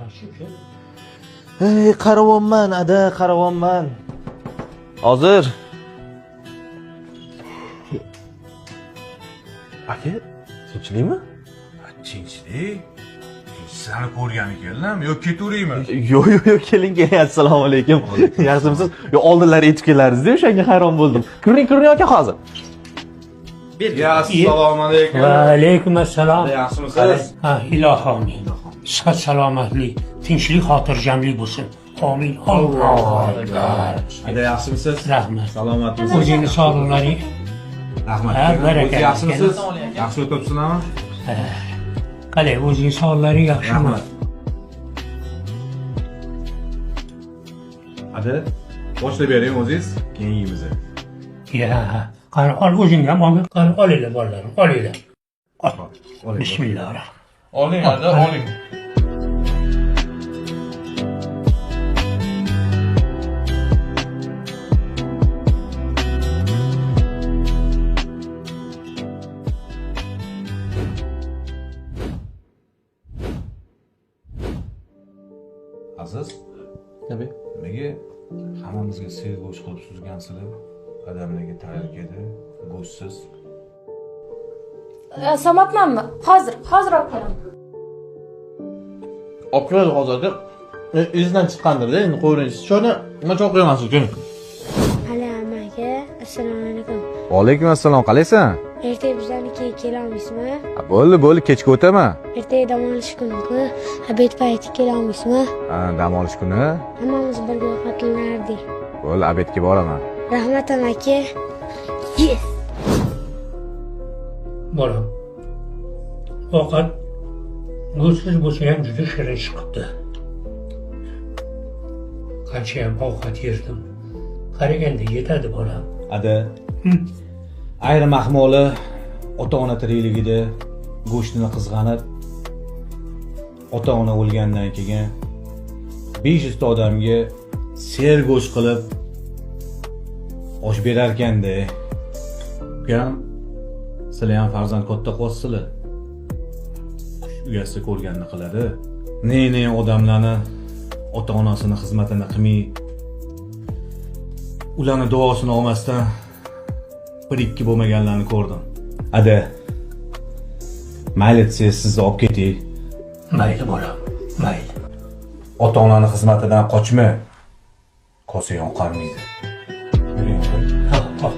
qarashchi. Ey, qaravonman, ada, qaravonman. Hozir. Aka, tinchlikmi? Tinchlik? Sizlarni ko'rgani keldim, yo ketaveraymi? Yo'q, keling. Assalomu alaykum. Yaxshimisiz? Yo, oldinlar yetib kelardingiz-da, o'shanga hayron bo'ldim. Kiring aka hozir. Ya, assalomu alaykum. Va alaykum assalom. Yaxshimisiz? Ha, ilohi omin. Sihat salomatlik, tinchlik, xotirjamlik bo'lsin. Amin. Allohu akbar. Ada yaxshimisiz? Rahmat. Salomatmisiz? O'zingiz sog'liqlaring. Rahmat. Ha, baraka. Yaxshimisiz? Yaxshi o'tibsizlarmi? Qalay, o'zingiz sog'liqlaring yaxshimi? Rahmat. Ada, boshlab bering o'zingiz, keyin yeymiz. Ya, qani ol o'zing ham ol. Qani olinglar bolalarim, olinglar. Bismillah. Oling, ada, oling. Aziz, Tabii. nimaga hammamizga sel go'sht qilib suzgansizlar? Odamlarga tayyor edi, go'shtsiz. Samatmanmi? Hozir olib kelaman. Olib keladi hozirda. Izdan chiqqandir-da, endi qo'yingiz. Shuni nima cho'q qo'yamasiz, keling. Hali amaga, assalomu alaykum. Va alaykum assalom, qalaysan? Ertaga bizlarnikiga kelamizmi? Bo'ldi, kechga o'taman. Ertaga dam olish kuni-ku, obed payti kelamizmi? Ha, dam olish kuni. Hammamiz birga ovqatlanardik. Bo'ldi, obedga boraman. Rahmat amaki. Yes. Bolam. Ovqat go'shtsiz bo'lsa ham juda shirin chiqibdi. Qanchayam ovqat yerdim. Qaraganda yetadi bolam. Ada, ayrim ahmoli ota-ona tirikligida go'shtini qizg'anib, ota-ona o'lgandan keyin 500 ta odamga ser go'sht qilib osh berar ekanda. Ukam, sizlar ham farzand katta qo'sizlar. Uyasi ko'rganini qiladi. Ne odamlarni ota-onasini xizmatini qilmay, ularni duosini olmasdan bir-ikki bo'lmaganlarni ko'rdim. Ada, mayli desangiz sizni olib ketay. Mayli bolam, mayli. Ota-onani xizmatidan qochma. Kosa yonqarmaydi. Ha.